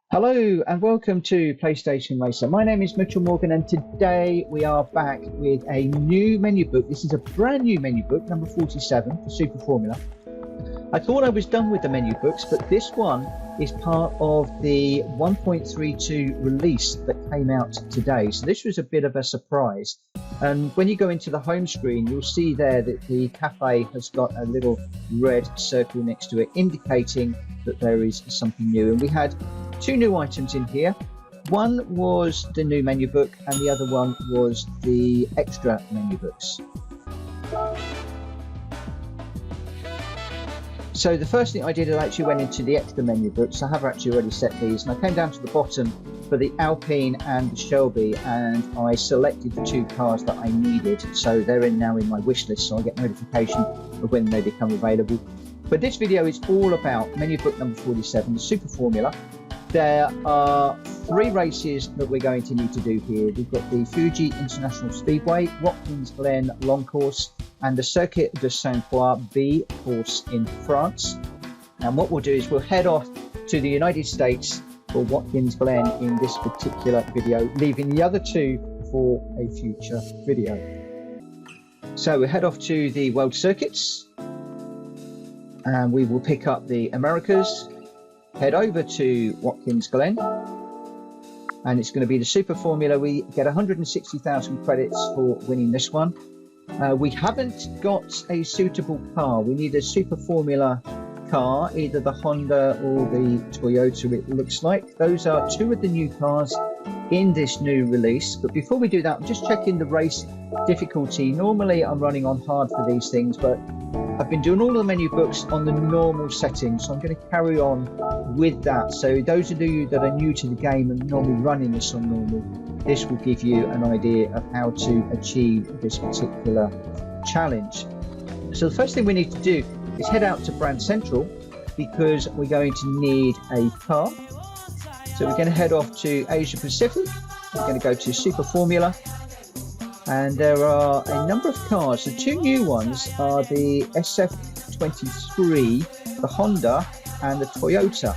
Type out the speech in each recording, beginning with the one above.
Hello and welcome to PlayStation Racer. My name is Mitchell Morgan and today we are back with a new menu book. This is a brand new menu book, number 47 for Super Formula. I thought I was done with the menu books, but this one is part of the 1.32 release that came out today. So this was a bit of a surprise. And when you go into the home screen, you'll see there that the cafe has got a little red circle next to it, indicating that there is something new. And we had two new items in here. One was the new menu book and the other one was the extra menu books. So the first thing I did is I actually went into the extra menu books. I have actually already set these, and I came down to the bottom for the Alpine and the Shelby, and I selected the two cars that I needed. So they're now in my wish list, so I get notification of when they become available. But this video is all about menu book number 47, the Super Formula. There are three races that we're going to need to do here. We've got the Fuji International Speedway, Watkins Glen Long Course, and the Circuit de Saint-Croix B course in France. And what we'll do is we'll head off to the United States for Watkins Glen in this particular video, leaving the other two for a future video. So we'll head off to the World Circuits and we will pick up the Americas, head over to Watkins Glen, and it's going to be the Super Formula. We get 160,000 credits for winning this one. We haven't got a suitable car. We need a Super Formula car, either the Honda or the Toyota, it looks like. Those are two of the new cars in this new release. But before we do that, I'm just checking the race difficulty. Normally I'm running on hard for these things, but I've been doing all the menu books on the normal settings, so I'm going to carry on with that. So those of you that are new to the game and normally running this on normal, this will give you an idea of how to achieve this particular challenge. So the first thing we need to do is head out to Brand Central because we're going to need a car. So we're going to head off to Asia Pacific. We're going to go to Super Formula. And there are a number of cars. The two new ones are the SF23, the Honda, and the Toyota.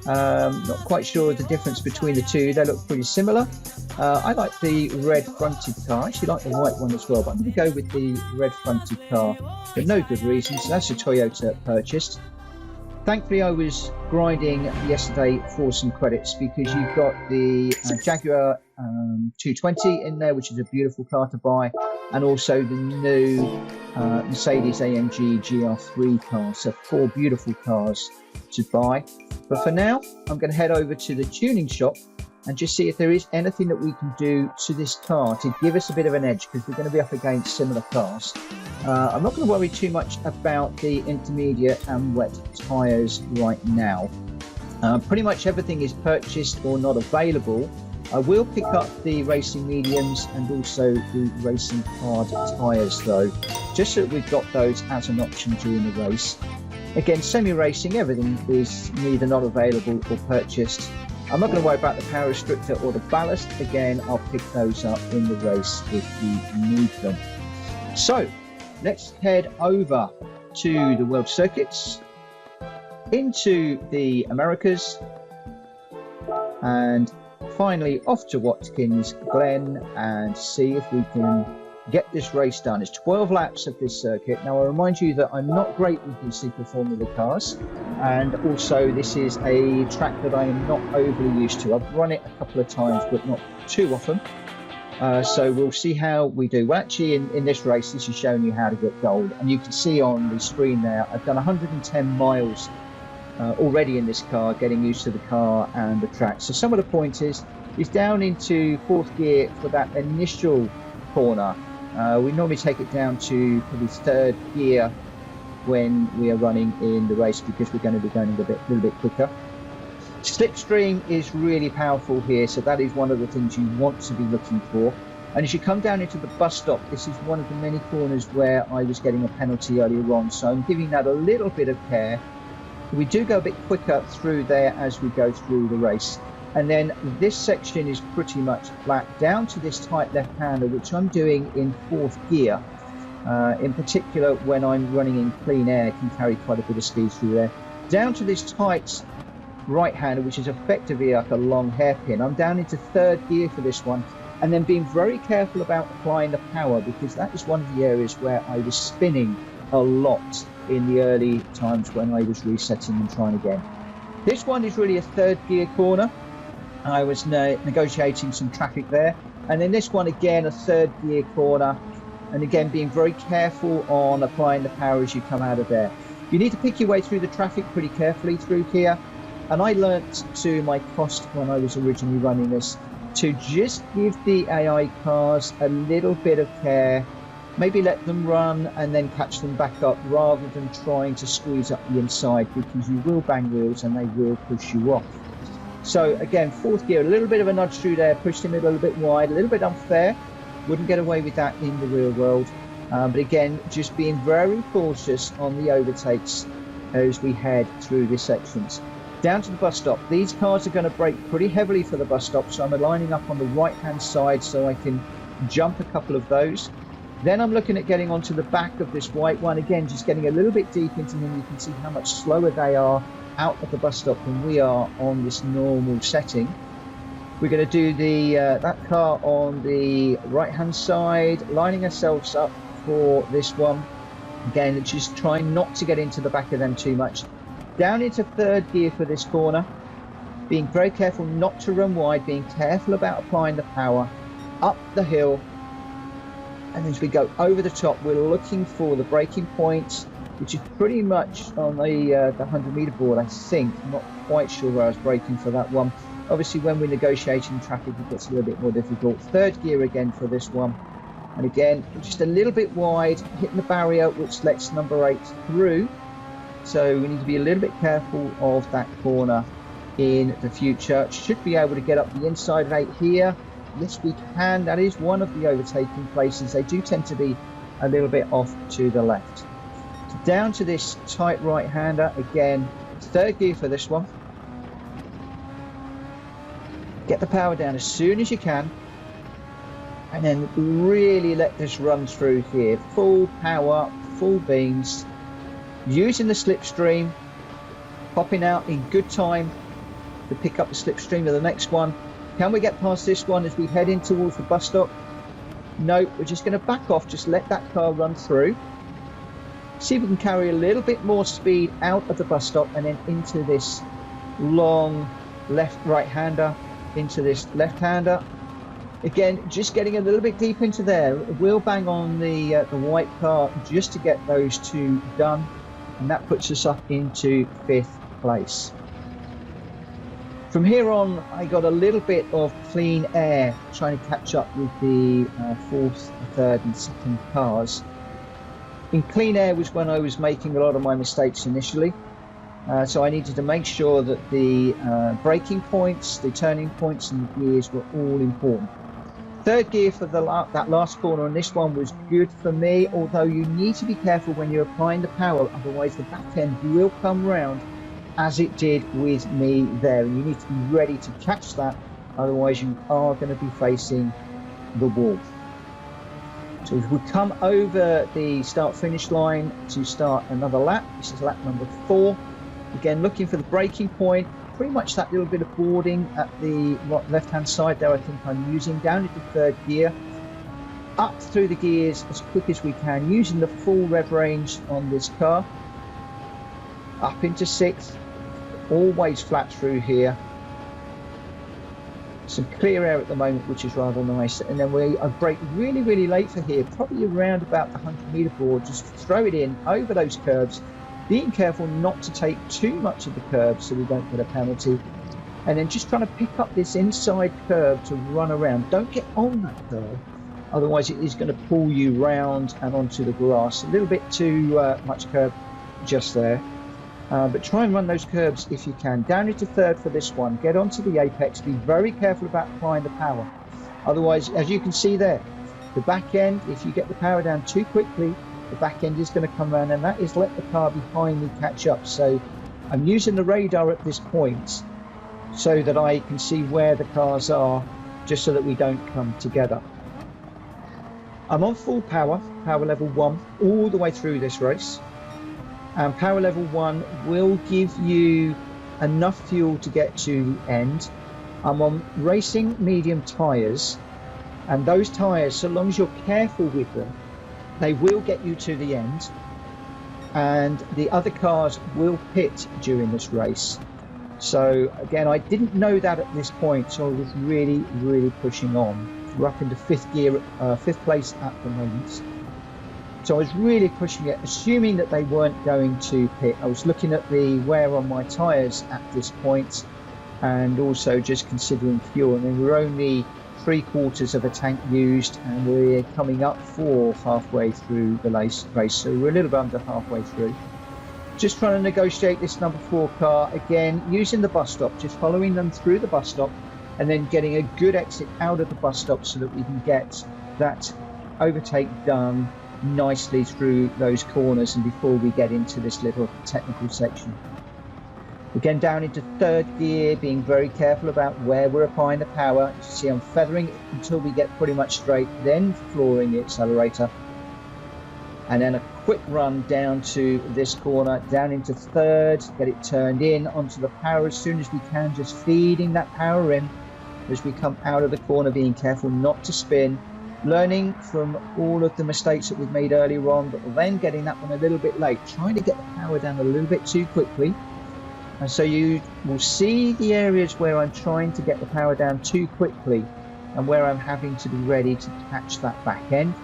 Not quite sure the difference between the two. They look pretty similar. I like the red fronted car. I actually like the white one as well, but I'm going to go with the red fronted car for no good reason. So that's a Toyota purchased. Thankfully, I was grinding yesterday for some credits because you've got the Jaguar 220 in there, which is a beautiful car to buy, and also the new Mercedes AMG GR3 car. So four beautiful cars to buy. But for now, I'm going to head over to the tuning shop and just see if there is anything that we can do to this car to give us a bit of an edge, because we're going to be up against similar cars. I'm not going to worry too much about the intermediate and wet tyres right now. Pretty much everything is purchased or not available. I will pick up the racing mediums and also the racing hard tyres though, just so that we've got those as an option during the race. Again, semi-racing, everything is neither not available or purchased. I'm not going to worry about the power restrictor or the ballast. Again, I'll pick those up in the race if we need them. So let's head over to the World Circuits, into the Americas, and finally off to Watkins Glen and see if we can get this race done. It's 12 laps of this circuit. Now, I remind you that I'm not great with the Super Formula cars, and also this is a track that I am not overly used to. I've run it a couple of times, but not too often. So we'll see how we do. Well, actually, in this race, this is showing you how to get gold, and you can see on the screen there, I've done 110 miles already in this car, getting used to the car and the track. So some of the pointers is down into fourth gear for that initial corner. We normally take it down to probably third gear when we are running in the race because we're going to be going a little bit quicker. Slipstream is really powerful here, so that is one of the things you want to be looking for. And as you come down into the bus stop, this is one of the many corners where I was getting a penalty earlier on, so I'm giving that a little bit of care. We do go a bit quicker through there as we go through the race. And then this section is pretty much flat down to this tight left-hander, which I'm doing in fourth gear. In particular, when I'm running in clean air, can carry quite a bit of speed through there. Down to this tight right-hander, which is effectively like a long hairpin. I'm down into third gear for this one, and then being very careful about applying the power, because that is one of the areas where I was spinning a lot in the early times when I was resetting and trying again. This one is really a third gear corner. I was negotiating some traffic there. And then this one, again, a third gear corner. And again, being very careful on applying the power as you come out of there. You need to pick your way through the traffic pretty carefully through here. And I learnt to my cost when I was originally running this to just give the AI cars a little bit of care. Maybe let them run and then catch them back up rather than trying to squeeze up the inside, because you will bang wheels and they will push you off. So again, fourth gear, a little bit of a nudge through there, pushed him a little bit wide, a little bit unfair. Wouldn't get away with that in the real world. But again, just being very cautious on the overtakes as we head through the sections. Down to the bus stop. These cars are going to brake pretty heavily for the bus stop, so I'm lining up on the right-hand side so I can jump a couple of those. Then I'm looking at getting onto the back of this white one. Again, just getting a little bit deep into them. You can see how much slower they are out at the bus stop than we are on this normal setting. We're going to do the that car on the right-hand side, lining ourselves up for this one. Again, just trying not to get into the back of them too much. Down into third gear for this corner. Being very careful not to run wide, being careful about applying the power. Up the hill. And as we go over the top, we're looking for the braking point, which is pretty much on the 100-meter board, I think. I'm not quite sure where I was braking for that one. Obviously, when we're negotiating traffic, it gets a little bit more difficult. Third gear again for this one. And again, just a little bit wide, hitting the barrier, which lets number 8 through. So we need to be a little bit careful of that corner in the future. Should be able to get up the inside of 8 here. Yes, we can. That is one of the overtaking places. They do tend to be a little bit off to the left. So down to this tight right-hander. Again, third gear for this one. Get the power down as soon as you can. And then really let this run through here. Full power, full beams. Using the slipstream. Popping out in good time to pick up the slipstream of the next one. Can we get past this one as we head in towards the bus stop? No, we're just going to back off, just let that car run through. See if we can carry a little bit more speed out of the bus stop and then into this long right-hander, into this left-hander. Again, just getting a little bit deep into there. We'll bang on the white car just to get those two done. And that puts us up into 5th place. From here on, I got a little bit of clean air trying to catch up with the 4th, 3rd and 2nd cars. In clean air was when I was making a lot of my mistakes initially. So I needed to make sure that the braking points, the turning points and the gears were all important. Third gear for that last corner, and this one was good for me, although you need to be careful when you're applying the power, otherwise the back end will come round as it did with me there, and you need to be ready to catch that, otherwise you are going to be facing the wall. So as we come over the start-finish line to start another lap, this is lap number 4. Again, looking for the braking point, pretty much that little bit of boarding at the left-hand side there I think I'm using, down into 3rd gear, up through the gears as quick as we can, using the full rev range on this car, up into 6th, always flat through here. Some clear air at the moment, which is rather nice, and then I brake really late for here, probably around about the 100-meter board, just throw it in over those curves, being careful not to take too much of the curve so we don't get a penalty, and then just trying to pick up this inside curve to run around. Don't get on that curve, otherwise it is going to pull you round and onto the grass. A little bit too much curve just there. But try and run those curves if you can. Down into 3rd for this one. Get onto the apex. Be very careful about applying the power. Otherwise, as you can see there, the back end, if you get the power down too quickly, the back end is going to come around, and that is let the car behind me catch up. So I'm using the radar at this point so that I can see where the cars are, just so that we don't come together. I'm on full power, power level 1, all the way through this race. And power level 1 will give you enough fuel to get to the end. I'm on racing medium tyres, and those tyres, so long as you're careful with them, they will get you to the end, and the other cars will pit during this race. So again, I didn't know that at this point, so I was really pushing on. We're up into fifth place at the moment. So I was really pushing it, assuming that they weren't going to pit. I was looking at the wear on my tyres at this point, and also just considering fuel. I mean, we're only 3/4 of a tank used, and we're coming up for halfway through the race, so we're a little bit under halfway through. Just trying to negotiate this number 4 car, again using the bus stop, just following them through the bus stop, and then getting a good exit out of the bus stop so that we can get that overtake done nicely through those corners and before we get into this little technical section. Again, down into 3rd gear, being very careful about where we're applying the power. You see I'm feathering it until we get pretty much straight, then flooring the accelerator, and then a quick run down to this corner, down into 3rd, get it turned in onto the power as soon as we can, just feeding that power in as we come out of the corner, being careful not to spin, learning from all of the mistakes that we've made earlier on, but then getting that one a little bit late, trying to get the power down a little bit too quickly. And so you will see the areas where I'm trying to get the power down too quickly and where I'm having to be ready to catch that back end.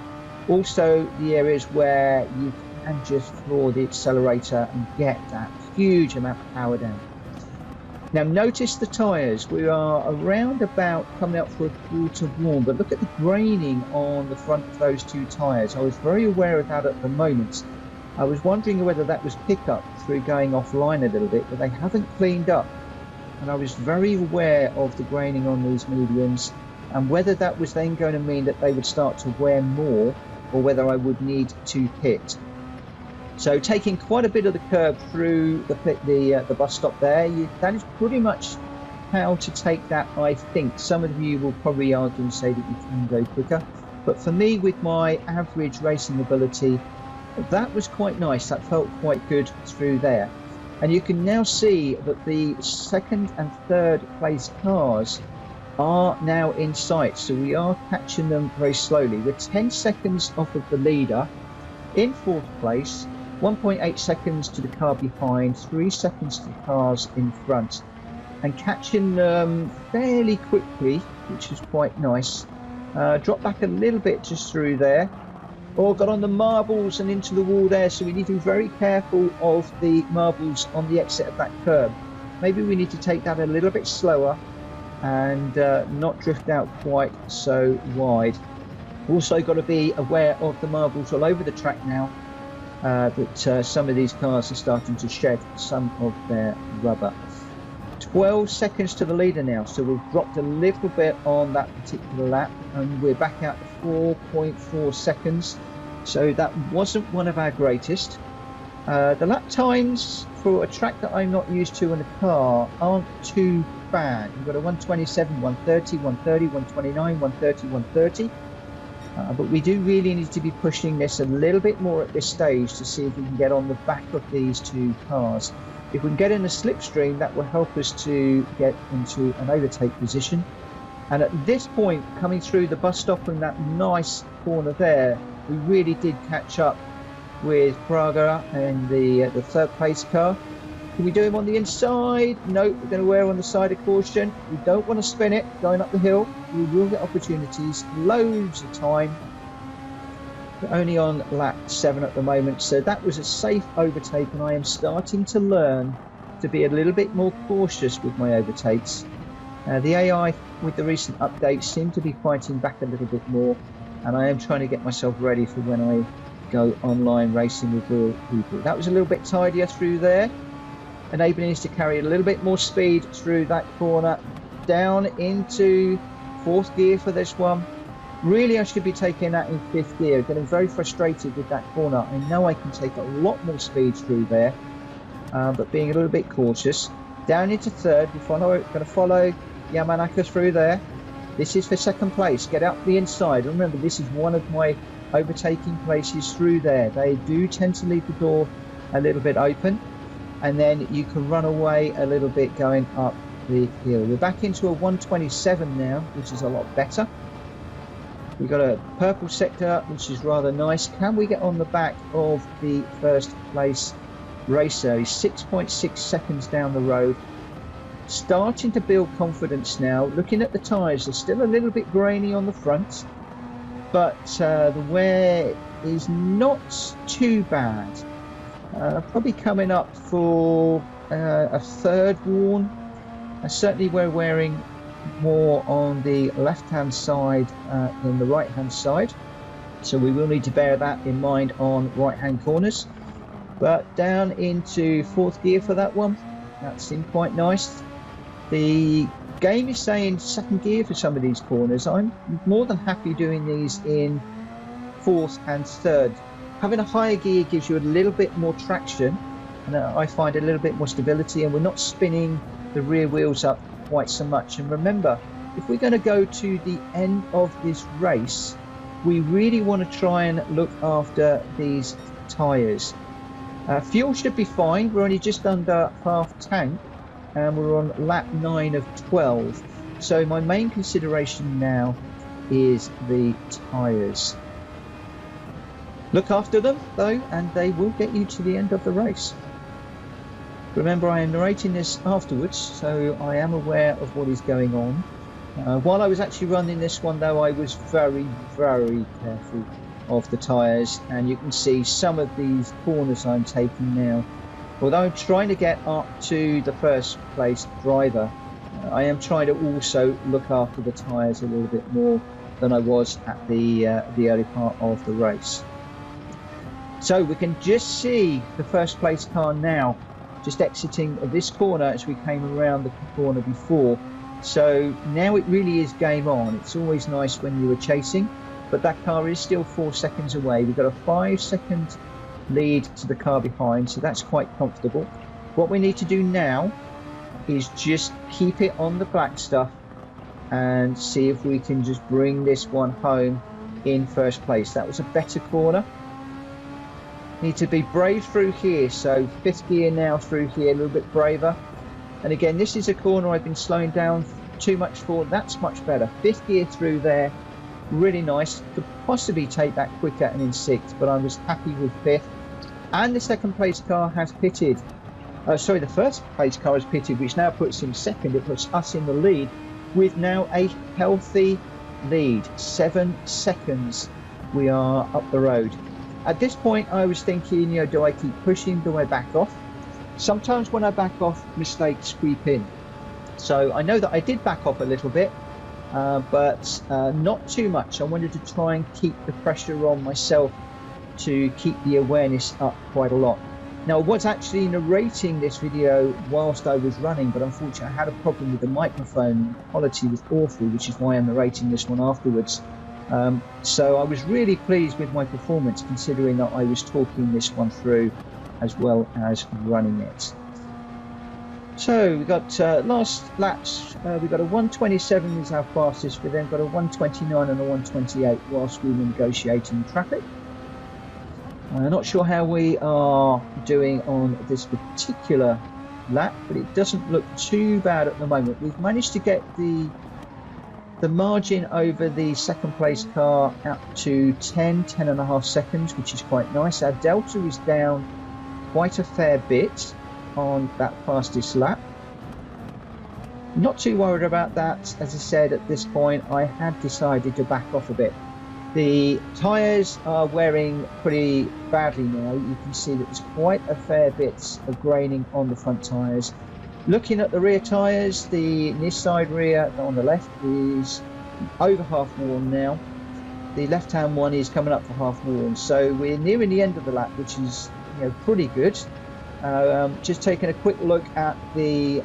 Also the areas where you can just floor the accelerator and get that huge amount of power down. Now notice the tyres, we are around about coming up for a quarter warm, but look at the graining on the front of those 2 tyres. I was very aware of that at the moment. I was wondering whether that was pickup through going offline a little bit, but they haven't cleaned up. And I was very aware of the graining on these mediums, and whether that was then going to mean that they would start to wear more, or whether I would need to pit. So taking quite a bit of the curb through the bus stop there, that is pretty much how to take that, I think. Some of you will probably argue and say that you can go quicker, but for me, with my average racing ability, that was quite nice. That felt quite good through there. And you can now see that the 2nd and 3rd place cars are now in sight, so we are catching them very slowly. We're 10 seconds off of the leader in 4th place, 1.8 seconds to the car behind, 3 seconds to the cars in front, and catching them fairly quickly, which is quite nice. Drop back a little bit just through there. Got on the marbles and into the wall there, so we need to be very careful of the marbles on the exit of that curb. Maybe we need to take that a little bit slower and not drift out quite so wide. Also got to be aware of the marbles all over the track now, that some of these cars are starting to shed some of their rubber. 12 seconds to the leader now, so we've dropped a little bit on that particular lap, and we're back out to 4.4 seconds, so that wasn't one of our greatest. The lap times for a track that I'm not used to in a car aren't too bad. We've got a 127, 130, 130, 129, 130, 130. But we do really need to be pushing this a little bit more at this stage to see if we can get on the back of these 2 cars. If we can get in a slipstream, that will help us to get into an overtake position. And at this point, coming through the bus stop in that nice corner there, we really did catch up with Praga and the 3rd place car. Can we do him on the inside? No, we're going to wear on the side of caution. We don't want to spin it going up the hill. We will get opportunities, loads of time. We're only on lap 7 at the moment, so that was a safe overtake, and I am starting to learn to be a little bit more cautious with my overtakes. The AI with the recent updates seem to be fighting back a little bit more, and I am trying to get myself ready for when I go online racing with real people. That was a little bit tidier through there, enabling us to carry a little bit more speed through that corner, down into 4th gear for this one. Really, I should be taking that in 5th gear. Getting very frustrated with that corner. I know I can take a lot more speed through there, but being a little bit cautious. Down into 3rd, we're going to follow Yamanaka through there. This is for 2nd place. Get out the inside. Remember, this is one of my overtaking places through there. They do tend to leave the door a little bit open. and then you can run away a little bit going up the hill. We're back into a 127 now, which is a lot better. We've got a purple sector, which is rather nice. Can we get on the back of the first place racer? He's 6.6 seconds down the road. Starting to build confidence now. Looking at the tyres, they're still a little bit grainy on the front, but the wear is not too bad. Probably coming up for a third worn. Certainly we're wearing more on the left hand side than the right hand side, so we will need to bear that in mind on right hand corners. But down into fourth gear for that one, that seemed quite nice. The game is saying second gear for some of these corners. I'm more than happy doing these in fourth and third. Having a higher gear gives you a little bit more traction, and I find a little bit more stability, and we're not spinning the rear wheels up quite so much. And remember, if we're going to go to the end of this race, we really want to try and look after these tyres. Fuel should be fine. We're only just under half tank, and we're on lap 9 of 12. So my main consideration now is the tyres. Look after them though, and they will get you to the end of the race. Remember, I am narrating this afterwards, so I am aware of what is going on. While I was actually running this one though, I was very, very careful of the tyres, and you can see some of these corners I'm taking now. Although I'm trying to get up to the first place driver, I am trying to also look after the tyres a little bit more than I was at the early part of the race. So we can just see the first place car now, just exiting this corner as we came around the corner before. So now it really is game on. It's always nice when you are chasing, but that car is still 4 seconds away. We've got a 5-second lead to the car behind, so that's quite comfortable. What we need to do now is just keep it on the black stuff and see if we can just bring this one home in first place. That was a better corner. Need to be brave through here, so fifth gear now through here, a little bit braver. And again, this is a corner I've been slowing down too much for. That's much better. Fifth gear through there, really nice. Could possibly take that quicker and in sixth, but I was happy with fifth. And the second place car has pitted. Sorry, the first place car has pitted, which now puts him second. It puts us in the lead with now a healthy lead. 7 seconds we are up the road. At this point, I was thinking, do I keep pushing? Do I back off? Sometimes when I back off, mistakes creep in. So I know that I did back off a little bit, but not too much. I wanted to try and keep the pressure on myself to keep the awareness up quite a lot. Now, I was actually narrating this video whilst I was running, but unfortunately I had a problem with the microphone. The quality was awful, which is why I'm narrating this one afterwards. So I was really pleased with my performance, considering that I was talking this one through as well as running it. So we got last laps, we got a 127 is our fastest. We then got a 129 and a 128 whilst we were negotiating traffic. I'm not sure how we are doing on this particular lap, but it doesn't look too bad at the moment. We've managed to get the margin over the second place car out to 10 and a half seconds, which is quite nice. Our delta is down quite a fair bit on that fastest lap. Not too worried about that. As I said, at this point I had decided to back off a bit. The tyres are wearing pretty badly now. You can see that there's quite a fair bit of graining on the front tyres. Looking at the rear tyres, the near side rear on the left is over half worn now. The left hand one is coming up for half worn. So we're nearing the end of the lap, which is pretty good. Just taking a quick look at the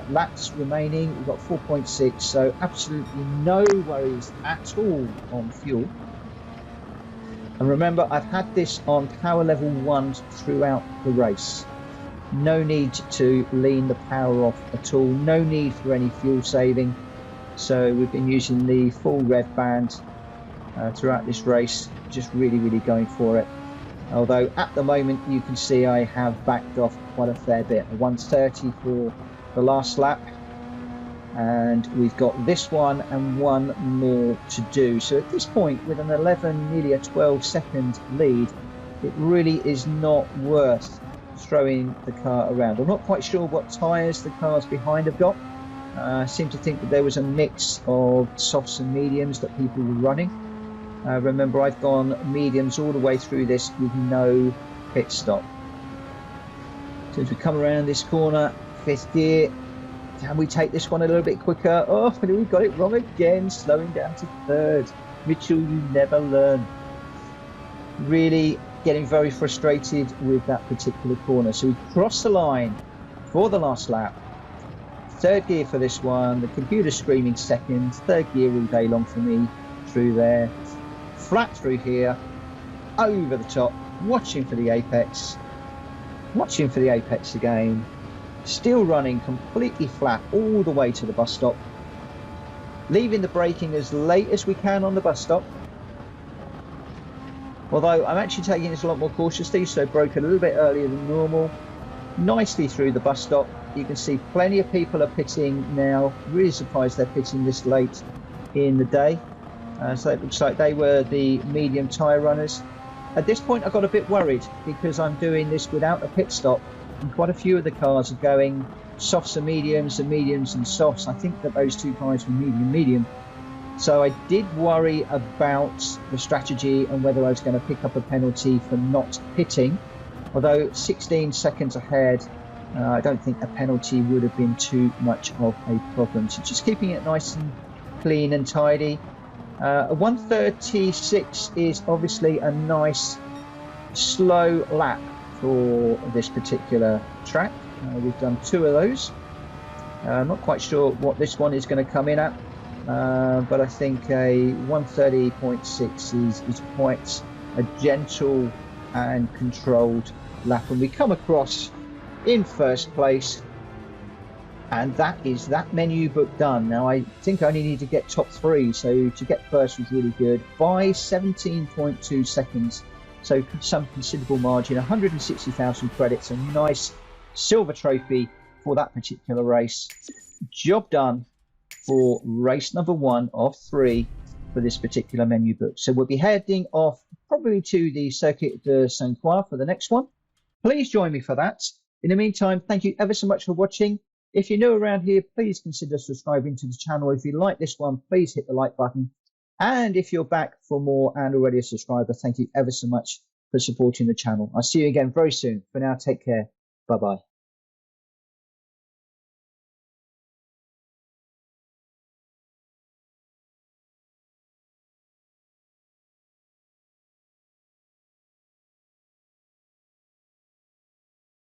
laps remaining, we've got 4.6, so absolutely no worries at all on fuel. And remember, I've had this on power level 1 throughout the race. No need to lean the power off at all, no need for any fuel saving. So we've been using the full rev band throughout this race, just really going for it. Although at the moment you can see I have backed off quite a fair bit. A 1:30 for the last lap, and we've got this one and one more to do. So at this point, with an 11, nearly a 12-second lead, it really is not worth throwing the car around. I'm not quite sure what tyres the cars behind have got. I seem to think that there was a mix of softs and mediums that people were running. Remember, I've gone mediums all the way through this with no pit stop. So as we come around this corner, 5th gear, can we take this one a little bit quicker? Oh, we got it wrong again, slowing down to 3rd. Mitchell, you never learn. Really getting very frustrated with that particular corner. So we cross the line for the last lap. 3rd gear for this one. The computer screaming 2nd. 3rd gear all day long for me through there. Flat through here. Over the top. Watching for the apex. Watching for the apex again. Still running completely flat all the way to the bus stop. Leaving the braking as late as we can on the bus stop. Although I'm actually taking this a lot more cautiously, so broke a little bit earlier than normal. Nicely through the bus stop. You can see plenty of people are pitting now. Really surprised they're pitting this late in the day. So it looks like they were the medium tyre runners. At this point I got a bit worried because I'm doing this without a pit stop, and quite a few of the cars are going softs and mediums and softs. I think that those two guys were medium. So I did worry about the strategy and whether I was going to pick up a penalty for not pitting. Although 16 seconds ahead, I don't think a penalty would have been too much of a problem. So just keeping it nice and clean and tidy. A 1:36 is obviously a nice slow lap for this particular track. We've done 2 of those. I'm not quite sure what this one is going to come in at, but I think a 1:30.6 is quite a gentle and controlled lap, and we come across in 1st place, and that is that menu book done. Now I think I only need to get top 3, so to get 1st was really good by 17.2 seconds, so some considerable margin. 160,000 credits, a nice silver trophy for that particular race. Job done for race number 1 of 3 for this particular menu book. So we'll be heading off probably to the Circuit de Saint-Croix for the next one. Please join me for that. In the meantime, thank you ever so much for watching. If you're new around here, please consider subscribing to the channel. If you like this one, please hit the like button. And if you're back for more and already a subscriber, thank you ever so much for supporting the channel. I'll see you again very soon. For now, take care. Bye-bye.